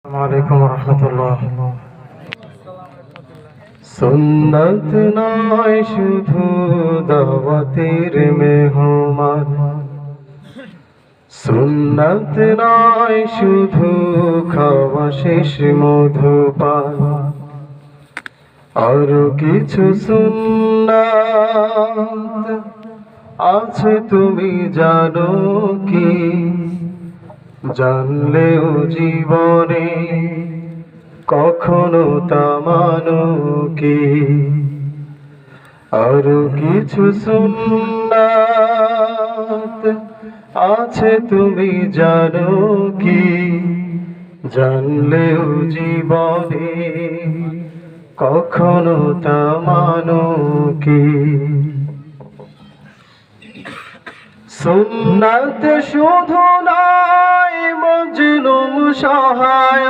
আসসালামু আলাইকুম রহমতুল্লাহ। সুন্নত নয় শুধু দাওয়াতের মেহমান, সুন্নত নয় শুধু খাওয়া শেষ মধুপান, আরো কিছু সুন্নাত আছে তুমি জানো কি? জানলেও জীবনে কখনো তা মানো কি? আরো কিছু সুন্নাত আছে তুমি জানো কি? জানলেও জীবনে কখনো তা মানো কি? সুন্নাত শুধু নয় মজলুম সহায়